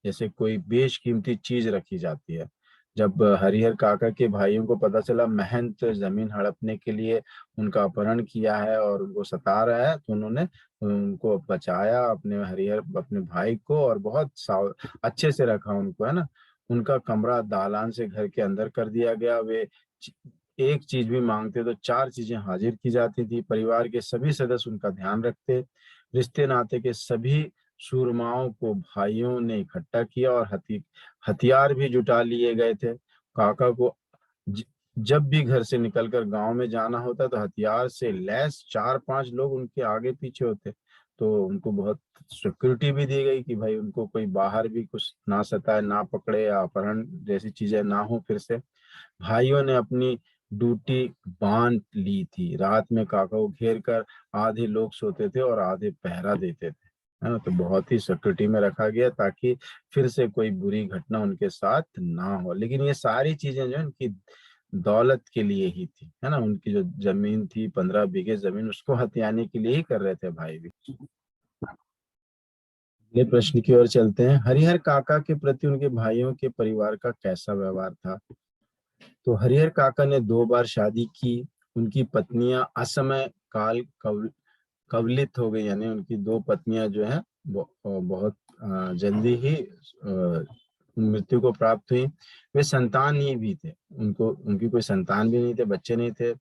जैसे कोई बेशकीमती चीज रखी जाती है। जब हरिहर काका के भाइयों को पता चला महंत जमीन हड़पने के लिए उनका अपहरण किया है और उनको सता रहा है, तो उन्होंने उनको बचाया, अपने भाई को, और बहुत अच्छे से रखा उनको, है ना। उनका कमरा दालान से घर के अंदर कर दिया गया। वे एक चीज भी मांगते तो चार चीजें हाजिर की जाती थी। परिवार के सभी सदस्य उनका ध्यान रखते। रिश्ते नाते के सभी सूरमाओं को भाइयों ने इकट्ठा किया और हथियार भी जुटा लिए गए थे। काका को ज, जब भी घर से निकलकर गांव में जाना होता तो हथियार से लैस 4-5 लोग उनके आगे पीछे होते। तो उनको बहुत सिक्योरिटी भी दी गई कि भाई उनको कोई बाहर भी कुछ ना सताए, ना पकड़े, या अपहरण जैसी चीजें ना हो फिर से। भाइयों ने अपनी ड्यूटी बांट ली थी। रात में काका को घेर कर आधे लोग सोते थे और आधे पहरा देते थे, है ना। तो बहुत ही सिक्योरिटी में रखा गया ताकि फिर से कोई बुरी घटना उनके साथ ना हो। लेकिन ये सारी चीजें जो है उनकी दौलत के लिए ही थी, है ना। उनकी जो जमीन थी 15 बीघे जमीन, उसको हथियाने के लिए ही कर रहे थे भाई भी। अगले प्रश्न की ओर चलते हैं। हरिहर काका के प्रति उनके भाइयों के परिवार का कैसा व्यवहार था। तो हरिहर काका ने 2 बार शादी की। उनकी पत्नियां असमय काल कवलित हो गई, यानी उनकी 2 पत्नियां जो है बहुत जल्दी ही मृत्यु को प्राप्त हुई। वे संतानहीन भी थे, उनकी कोई संतान भी नहीं थे, बच्चे नहीं थे,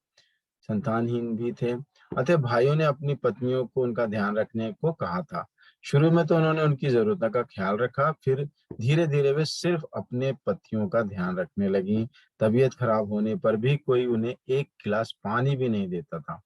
संतानहीन भी थे। अतः भाइयों ने अपनी पत्नियों को उनका ध्यान रखने को कहा था। शुरू में तो उन्होंने उनकी जरूरतों का ख्याल रखा, फिर धीरे धीरे वे सिर्फ अपने पतियों का ध्यान रखने लगी। तबीयत खराब होने पर भी कोई उन्हें एक गिलास पानी भी नहीं देता था।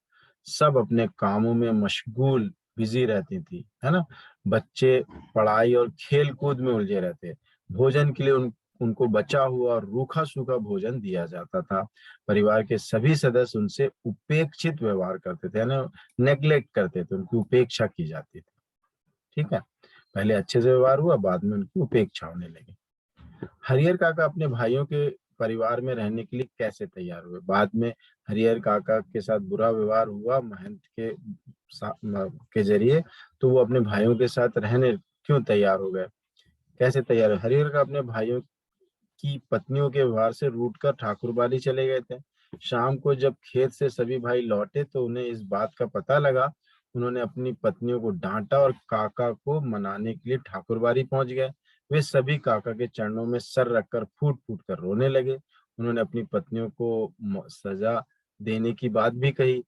सब अपने कामों में मशगूल बिजी रहती थी, है ना। बच्चे पढ़ाई और खेल कूद में उलझे रहते। भोजन के लिए उनको बचा हुआ और रूखा सूखा भोजन दिया जाता था। परिवार के सभी सदस्य उनसे उपेक्षित व्यवहार करते थे, यानी नेग्लेक्ट करते थे, उनकी उपेक्षा की जाती थी। ठीक है, पहले अच्छे से व्यवहार हुआ, बाद में उनकी उपेक्षा होने लगी। हरिहर काका अपने भाइयों के परिवार में रहने के लिए कैसे तैयार हुए? बाद में हरिहर काका के साथ बुरा व्यवहार हुआ महंत के जरिए, तो वो अपने भाइयों के साथ रहने क्यों तैयार हो गए? कैसे तैयार हुए? हरिहर का अपने भाइयों की पत्नियों के व्यवहार से रूठकर ठाकुरबाड़ी चले गए थे। शाम को जब खेत से सभी भाई लौटे तो उन्हें इस बात का पता लगा। उन्होंने अपनी पत्नियों को डांटा और काका को मनाने के लिए ठाकुरबाड़ी पहुंच गए। वे सभी काका के चरणों में सर रखकर फूट फूट कर रोने लगे। उन्होंने अपनी पत्नियों को सजा देने की बात भी कही।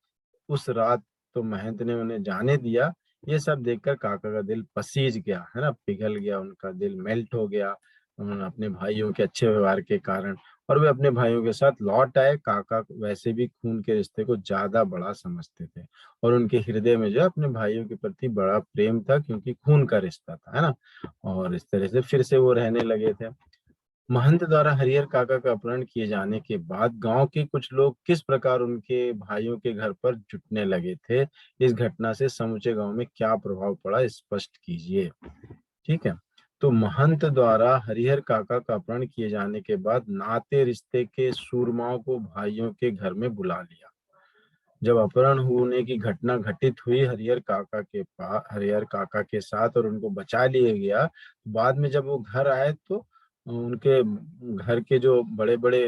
उस रात तो महंत ने उन्हें जाने दिया। ये सब देखकर काका का दिल पसीज गया, है ना, पिघल गया, उनका दिल मेल्ट हो गया। उन्होंने अपने भाइयों के अच्छे व्यवहार के कारण, और वे अपने भाइयों के साथ लौट आए। काका वैसे भी खून के रिश्ते को ज्यादा बड़ा समझते थे, और उनके हृदय में जो है अपने भाइयों के प्रति बड़ा प्रेम था, क्योंकि खून का रिश्ता था, है ना। और इस तरह से फिर से वो रहने लगे थे। महंत द्वारा हरिहर काका का अपहरण किए जाने के बाद गांव के कुछ लोग किस प्रकार उनके भाइयों के घर पर जुटने लगे थे? इस घटना से समूचे गांव में क्या प्रभाव पड़ा, स्पष्ट कीजिए। ठीक है, तो महंत द्वारा हरिहर काका का अपहरण किए जाने के बाद नाते रिश्ते के सूरमाओं को भाइयों के घर में बुला लिया। जब अपहरण होने की घटना घटित हुई हरिहर काका के साथ, और उनको बचा लिया गया, बाद में जब वो घर आए तो उनके घर के जो बड़े बड़े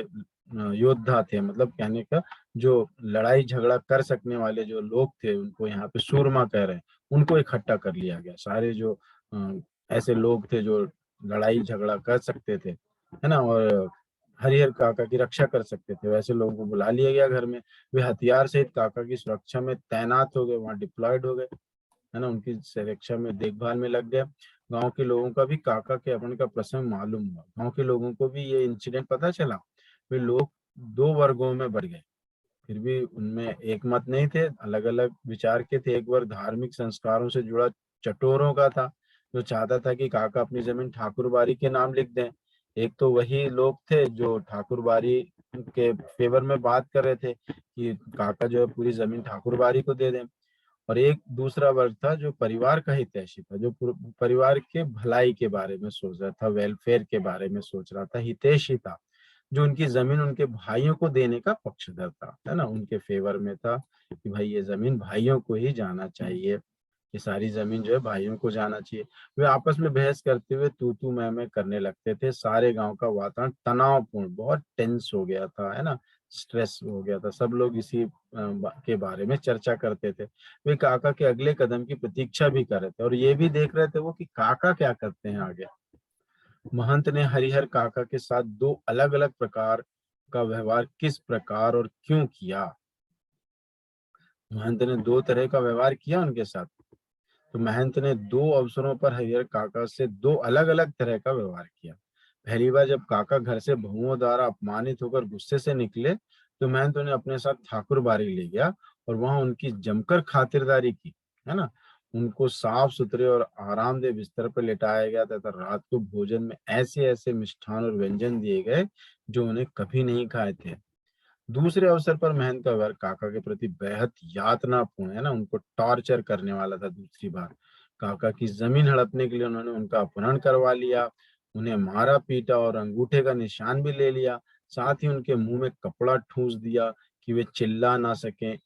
योद्धा थे, मतलब कहने का जो लड़ाई झगड़ा कर सकने वाले जो लोग थे, उनको यहाँ पे सूरमा कह रहे हैं, उनको इकट्ठा कर लिया गया। सारे जो अ, ऐसे लोग थे जो लड़ाई झगड़ा कर सकते थे, है ना, और हरिहर काका की रक्षा कर सकते थे, वैसे लोगों को बुला लिया गया घर में। वे हथियार सहित काका की सुरक्षा में तैनात हो गए, वहां डिप्लॉयड हो गए, है ना, उनकी सुरक्षा में देखभाल में लग गए। गांव के लोगों का भी काका के अपहरण का प्रसंग मालूम हुआ। गांव के लोगों को भी ये इंसिडेंट पता चला। वे लोग दो वर्गों में बढ़ गए, फिर भी उनमें एक मत नहीं थे, अलग अलग विचार के थे। एक वर्ग धार्मिक संस्कारों से जुड़ा चटोरों का था, जो चाहता था कि काका अपनी जमीन ठाकुरबाड़ी के नाम लिख दें। एक तो वही लोग थे जो ठाकुरबाड़ी के फेवर में बात कर रहे थे कि काका जो है पूरी जमीन ठाकुरबाड़ी को दे दें। और एक दूसरा वर्ग था जो परिवार का हितैषी था, जो परिवार के भलाई के बारे में सोच रहा था, वेलफेयर के बारे में सोच रहा था, हितैषी था, जो उनकी जमीन उनके भाइयों को देने का पक्षधर था, है ना, उनके फेवर में था कि भाई ये जमीन भाइयों को ही जाना चाहिए, ये सारी जमीन जो है भाइयों को जाना चाहिए। वे आपस में बहस करते हुए तू मैं करने लगते थे। सारे गांव का वातावरण तनावपूर्ण, बहुत टेंस हो गया था, है ना, स्ट्रेस हो गया था। सब लोग इसी के बारे में चर्चा करते थे। वे काका के अगले कदम की प्रतीक्षा भी कर रहे थे, और ये भी देख रहे थे वो कि काका क्या करते हैं आगे। महंत ने हरिहर काका के साथ दो अलग अलग प्रकार का व्यवहार किस प्रकार और क्यों किया? महंत ने दो तरह का व्यवहार किया उनके साथ। तो महंत ने दो अवसरों पर हरिहर काका से दो अलग अलग तरह का व्यवहार किया। पहली बार जब काका घर से बहुओं द्वारा अपमानित होकर गुस्से से निकले, तो महंत उन्हें अपने साथ ठाकुर बाड़ी ले गया और वहां उनकी जमकर खातिरदारी की, है ना। उनको साफ सुथरे और आरामदेह बिस्तर पर लेटाया गया तथा रात को भोजन में ऐसे ऐसे मिष्ठान और व्यंजन दिए गए जो उन्हें कभी नहीं खाए थे। दूसरे अवसर पर महंत का व्यवहार काका के प्रति बेहद यातनापूर्ण, है ना, उनको टॉर्चर करने वाला था। दूसरी बार काका की जमीन हड़पने के लिए उन्होंने उनका अपहरण करवा लिया, उन्हें मारा पीटा और अंगूठे का निशान भी ले लिया। साथ ही उनके मुंह में कपड़ा ठूंस दिया कि वे चिल्ला ना सकें।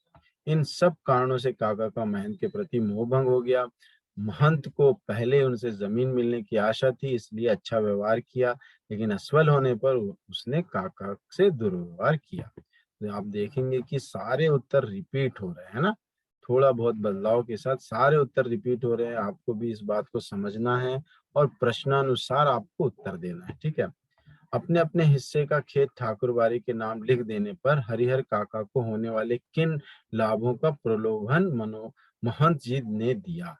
इन सब कारणों से काका का महंत के प्रति मोहभंग हो गया। महंत को पहले उनसे जमीन मिलने की आशा थी, इसलिए अच्छा व्यवहार किया, लेकिन असफल होने पर उसने काका से दुर्व्यवहार किया। तो आप देखेंगे कि सारे उत्तर रिपीट हो रहे हैं ना, थोड़ा बहुत बदलाव के साथ सारे उत्तर रिपीट हो रहे हैं। आपको भी इस बात को समझना है और प्रश्नानुसार आपको उत्तर देना है। ठीक है, अपने अपने हिस्से का खेत ठाकुरबाड़ी के नाम लिख देने पर हरिहर काका को होने वाले किन लाभों का प्रलोभन मनो महंत जी ने दिया?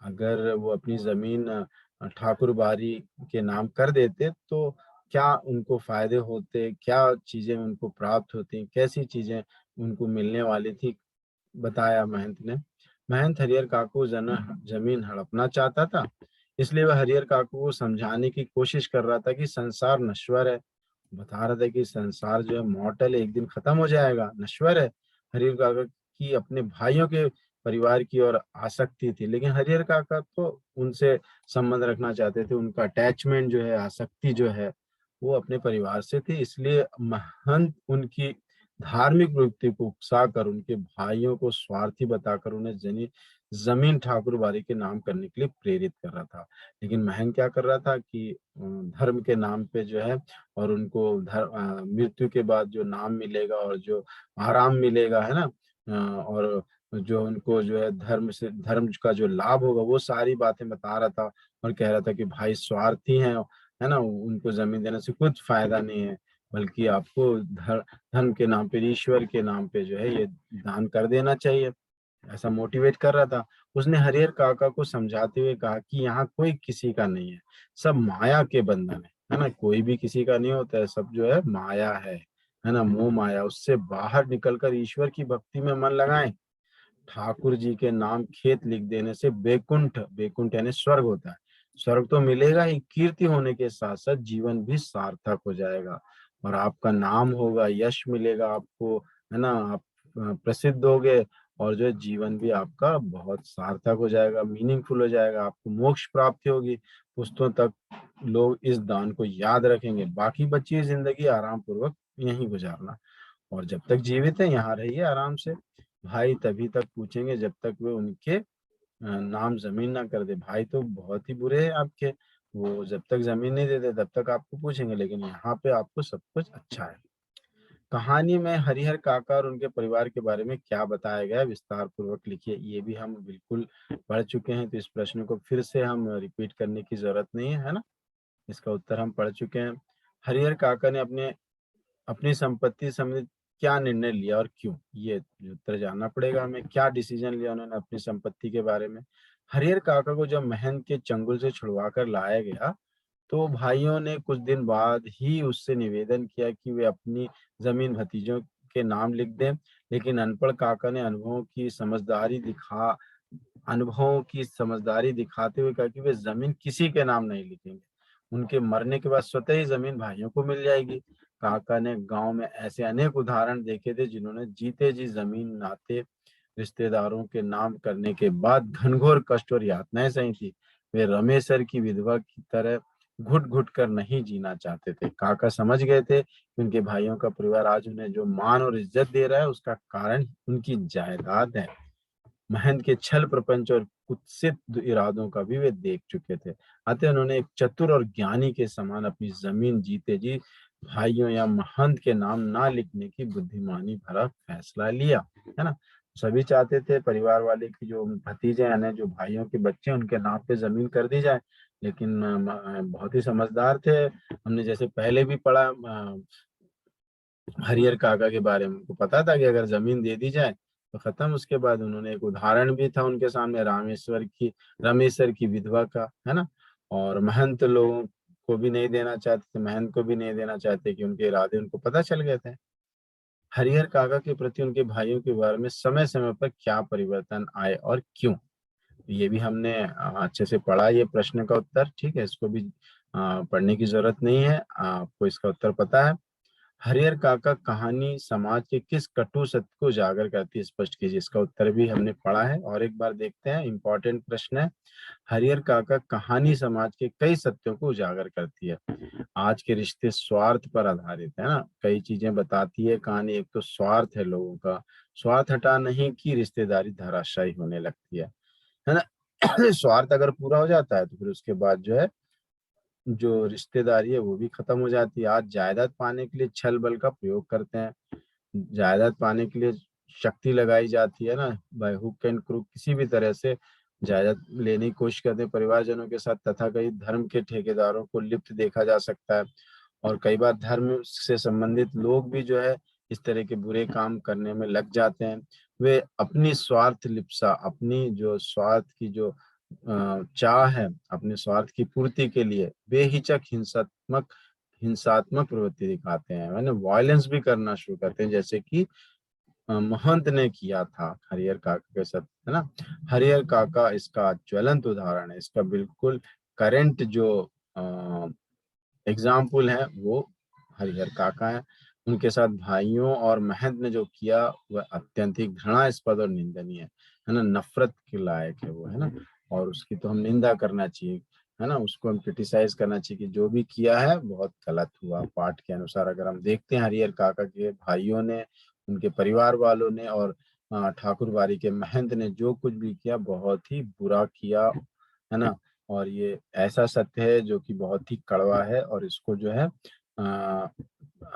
अगर वो अपनी जमीन ठाकुरबाड़ी के नाम कर देते तो क्या उनको फायदे होते, क्या चीजें उनको प्राप्त होती, कैसी चीजें उनको मिलने वाली थी? बताया महंत ने। महंत हरिहर काका को जमीन हड़पना चाहता था, इसलिए वह हरिहर काका को समझाने की कोशिश कर रहा था कि संसार नश्वर है। बता रहा था कि संसार जो है मॉर्टल है, एक दिन खत्म हो जाएगा, नश्वर है। हरिहर काका की अपने भाइयों के परिवार की ओर आसक्ति थी, लेकिन हरिहर काका तो उनसे संबंध रखना चाहते थे। उनका अटैचमेंट जो है, आसक्ति जो है, वो अपने परिवार से थी। इसलिए महंत उनकी धार्मिक प्रवृत्ति को उकसाकर उनके भाइयों को स्वार्थी बताकर उन्हें जमीन ठाकुरबाड़ी के नाम करने के लिए प्रेरित कर रहा था। लेकिन महंत क्या कर रहा था कि धर्म के नाम पे जो है, और उनको मृत्यु के बाद जो नाम मिलेगा और जो आराम मिलेगा, है ना, और जो उनको जो है धर्म का जो लाभ होगा, वो सारी बातें बता रहा था। और कह रहा था कि भाई स्वार्थी हैं, है ना, उनको जमीन देने से कुछ फायदा नहीं है, बल्कि आपको धर्म के नाम पे, ईश्वर के नाम पे जो है ये दान कर देना चाहिए। ऐसा मोटिवेट कर रहा था। उसने हरिहर काका को समझाते हुए कहा कि यहाँ कोई किसी का नहीं है, सब माया के बंधन है ना, कोई भी किसी का नहीं होता है, सब जो है माया है ना, मोह माया। उससे बाहर निकलकर ईश्वर की भक्ति में मन लगाएं। ठाकुर जी के नाम खेत लिख देने से बैकुंठ, बैकुंठ यानी स्वर्ग होता है, स्वर्ग तो मिलेगा ही, कीर्ति होने के साथ साथ जीवन भी सार्थक हो जाएगा, और आपका नाम होगा, यश मिलेगा आपको, है ना, आप प्रसिद्ध होगे, और जो है जीवन भी आपका बहुत सार्थक हो जाएगा, मीनिंगफुल हो जाएगा, आपको मोक्ष प्राप्ति होगी। पुस्तों तक लोग इस दान को याद रखेंगे, बाकी बची हुई जिंदगी आराम पूर्वक यहीं गुजारना, और जब तक जीवित है यहाँ रहिए आराम से। भाई तभी तक पूछेंगे जब तक वे उनके नाम जमीन ना कर दे। भाई तो बहुत ही बुरे हैं आपके, वो जब तक जमीन नहीं देते तब तक आपको पूछेंगे, लेकिन यहाँ पे आपको सब कुछ अच्छा है। कहानी में हरिहर काका और उनके परिवार के बारे में क्या बताया गया है, विस्तार पूर्वक लिखिए। ये भी हम बिल्कुल पढ़ चुके हैं, तो इस प्रश्न को फिर से हम रिपीट करने की जरूरत नहीं है ना, इसका उत्तर हम पढ़ चुके हैं। हरिहर काका ने अपने अपनी संपत्ति संबंधित क्या निर्णय लिया और क्यों, ये उत्तर जानना पड़ेगा हमें। क्या डिसीजन लिया उन्होंने अपनी संपत्ति के बारे में। हरिहर काका को जब महंत के चंगुल से छुड़वा कर लाया गया, तो भाइयों ने कुछ दिन बाद ही उससे निवेदन किया कि वे अपनी जमीन भतीजों के नाम लिख दें। लेकिन अनपढ़ काका ने अनुभवों की समझदारी दिखाते हुए कहा कि वे जमीन किसी के नाम नहीं लिखेंगे, उनके मरने के बाद स्वतः ही जमीन भाइयों को मिल जाएगी। काका ने गांव में ऐसे अनेक उदाहरण देखे थे जिन्होंने जीते जी जमीन नाते रिश्तेदारों के नाम करने के बाद घनघोर कष्ट और यातनाएं सही थी। वे रमेशर की विधवा की तरह घुट घुट कर नहीं जीना चाहते थे। काका समझ गए थे कि उनके भाइयों का परिवार आज उन्हें जो मान और इज्जत दे रहा है, उसका कारण उनकी जायदाद है। महंत के छल प्रपंच और कुत्सित इरादों का भी वे देख चुके थे। अतः उन्होंने एक चतुर और ज्ञानी के समान अपनी जमीन जीते जी भाइयों या महंत के नाम ना लिखने की बुद्धिमानी भरा फैसला लिया, है ना। सभी चाहते थे परिवार वाले की जो भतीजे यानी जो भाइयों के बच्चे हैं, उनके नाम पे जमीन कर दी जाए। लेकिन बहुत ही समझदार थे। हमने जैसे पहले भी पढ़ा हरिहर काका के बारे में, उनको पता था कि अगर जमीन दे दी जाए तो खत्म। उसके बाद उन्होंने एक उदाहरण भी था उनके सामने, रामेश्वर की विधवा का, है ना। और महंत लोगों को भी नहीं देना चाहते थे, महंत को भी नहीं देना चाहते कि उनके इरादे उनको पता चल गए थे। हरिहर काका के प्रति उनके भाइयों के बारे में समय समय पर क्या परिवर्तन आए और क्यों, ये भी हमने अच्छे से पढ़ा। ये प्रश्न का उत्तर, ठीक है, इसको भी पढ़ने की जरूरत नहीं है, आपको इसका उत्तर पता है। हरिहर काका कहानी समाज के किस कटु सत्य को उजागर करती है, स्पष्ट कीजिए। इसका उत्तर भी हमने पढ़ा है, और एक बार देखते हैं, इंपॉर्टेंट प्रश्न है। हरिहर काका कहानी समाज के कई सत्यों को उजागर करती है। आज के रिश्ते स्वार्थ पर आधारित है ना, कई चीजें बताती है कहानी। एक तो स्वार्थ है लोगों का, स्वार्थ हटा नहीं कि रिश्तेदारी धराशायी होने लगती है ना। स्वार्थ अगर पूरा हो जाता है तो फिर उसके बाद जो है, जो रिश्तेदारी है वो भी खत्म हो जाती है। आज जायदाद पाने के लिए छल बल का प्रयोग करते हैं, जायदाद पाने के लिए शक्ति लगाई जाती है ना, बाय हुक एंड क्रूक, किसी भी तरह से जायदाद लेने की कोशिश करते हैं परिवारजनों के साथ। तथा कई धर्म के ठेकेदारों को लिप्त देखा जा सकता है, और कई बार धर्म से संबंधित लोग भी जो है इस तरह के बुरे काम करने में लग जाते हैं। वे अपनी स्वार्थ लिप्सा, अपनी जो स्वार्थ की जो चाह है, अपने स्वार्थ की पूर्ति के लिए बेहिचक हिंसात्मक प्रवृत्ति दिखाते हैं, मैंने वायलेंस भी करना शुरू करते हैं, जैसे कि महंत ने किया था हरिहर काका के साथ, है ना। हरिहर काका इसका ज्वलंत उदाहरण है, इसका बिल्कुल करेंट जो एग्जाम्पल है वो हरिहर काका है। उनके साथ भाइयों और महंत ने जो किया वह अत्यंत ही घृणास्पद और निंदनीय है ना, नफरत के लायक है वो, है ना। और उसकी तो हम निंदा करना चाहिए, है ना, उसको हम क्रिटिसाइज करना चाहिए कि जो भी किया है बहुत गलत हुआ। पाठ के अनुसार अगर हम देखते हैं हरिहर काका के भाइयों ने, उनके परिवार वालों ने और ठाकुर बाड़ी के महंत ने जो कुछ भी किया बहुत ही बुरा किया, है ना। और ये ऐसा सत्य है जो कि बहुत ही कड़वा है, और इसको जो है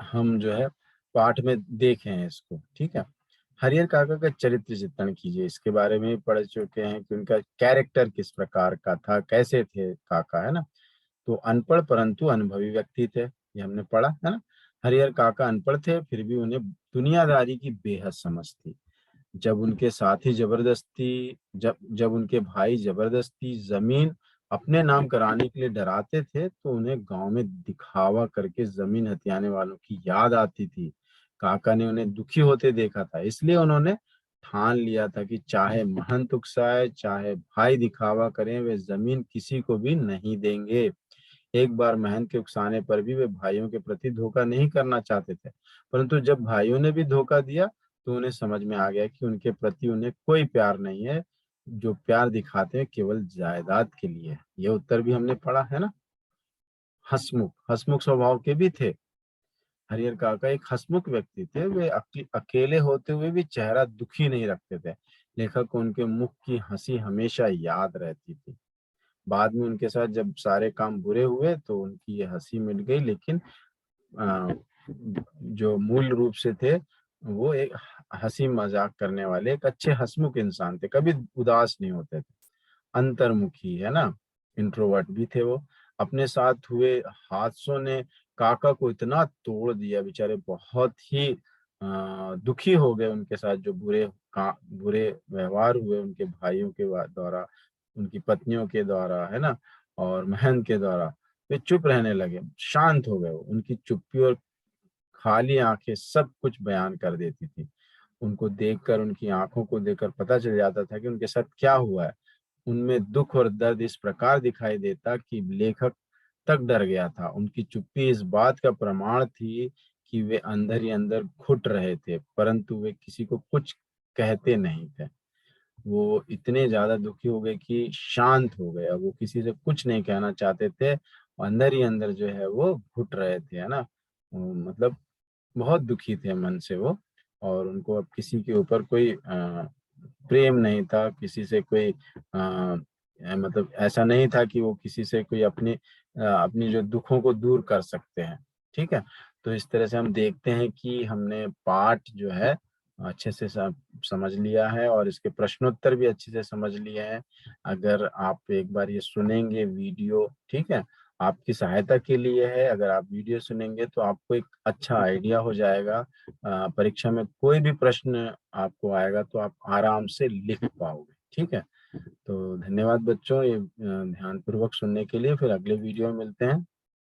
हम जो है पाठ में देखे हैं इसको, ठीक है। हरिहर काका का चरित्र चित्रण कीजिए, इसके बारे में भी पढ़ चुके हैं कि उनका कैरेक्टर किस प्रकार का था, कैसे थे काका, है ना। तो अनपढ़ परंतु अनुभवी व्यक्ति थे, ये हमने पढ़ा है ना। हरिहर काका अनपढ़ थे, फिर भी उन्हें दुनियादारी की बेहद समझ थी। जब उनके साथी जबरदस्ती जब जब उनके भाई जबरदस्ती जमीन अपने नाम कराने के लिए डराते थे, तो उन्हें गांव में दिखावा करके जमीन हथियाने वालों की याद आती थी। काका ने उन्हें दुखी होते देखा था, इसलिए उन्होंने ठान लिया था कि चाहे महंत उकसाए चाहे भाई दिखावा करें, वे जमीन किसी को भी नहीं देंगे। एक बार महंत के उकसाने पर भी वे भाइयों के प्रति धोखा नहीं करना चाहते थे, परंतु जब भाइयों ने भी धोखा दिया तो उन्हें समझ में आ गया कि उनके प्रति उन्हें कोई प्यार नहीं है, जो प्यार दिखाते हैं केवल जायदाद के लिए है। ये उत्तर भी हमने पढ़ा है ना। हसमुख हसमुख स्वभाव के भी थे। हरिहर काका एक हसमुख व्यक्ति थे, वे अकेले होते हुए भी चेहरा दुखी नहीं रखते थे। लेखक को उनके मुख की हंसी हमेशा याद रहती थी। बाद में उनके साथ जब सारे काम बुरे हुए तो उनकी ये हंसी मिट गई, लेकिन अ, जो मूल रूप से थे वो एक हंसी मजाक करने वाले एक अच्छे हंसमुख इंसान थे, कभी उदास नहीं होते थे। अंतर्मुखी, है ना, इंट्रोवर्ट भी थे वो। अपने साथ हुए हादसों ने काका को इतना तोड़ दिया, बेचारे बहुत ही दुखी हो गए। उनके साथ जो बुरे व्यवहार हुए उनके भाइयों के द्वारा, उनकी पत्नियों के द्वारा, है ना, और महन के द्वारा, वे चुप रहने लगे, शांत हो गए। वो उनकी चुप्पी और खाली आंखें सब कुछ बयान कर देती थी। उनको देखकर, उनकी आंखों को देखकर पता चल जाता था कि उनके साथ क्या हुआ है। उनमें दुख और दर्द इस प्रकार दिखाई देता कि लेखक तक डर गया था। उनकी चुप्पी इस बात का प्रमाण थी कि वे अंदर ही अंदर घुट रहे थे, परंतु वे किसी को कुछ कहते नहीं थे। वो इतने ज्यादा दुखी हो गए कि शांत हो गए, अब वो किसी से कुछ नहीं कहना चाहते थे, अंदर ही अंदर जो है वो घुट रहे थे, है ना। मतलब बहुत दुखी थे मन से वो। और उनको अब किसी के ऊपर कोई प्रेम नहीं था, किसी से कोई मतलब ऐसा नहीं था कि वो किसी से कोई अपनी जो दुखों को दूर कर सकते हैं, ठीक है। तो इस तरह से हम देखते हैं कि हमने पाठ जो है अच्छे से समझ लिया है, और इसके प्रश्नोत्तर भी अच्छे से समझ लिए हैं। अगर आप एक बार ये सुनेंगे वीडियो, ठीक है, आपकी सहायता के लिए है, अगर आप वीडियो सुनेंगे तो आपको एक अच्छा आइडिया हो जाएगा। परीक्षा में कोई भी प्रश्न आपको आएगा तो आप आराम से लिख पाओगे, ठीक है। तो धन्यवाद बच्चों, ये ध्यानपूर्वक सुनने के लिए। फिर अगले वीडियो में मिलते हैं।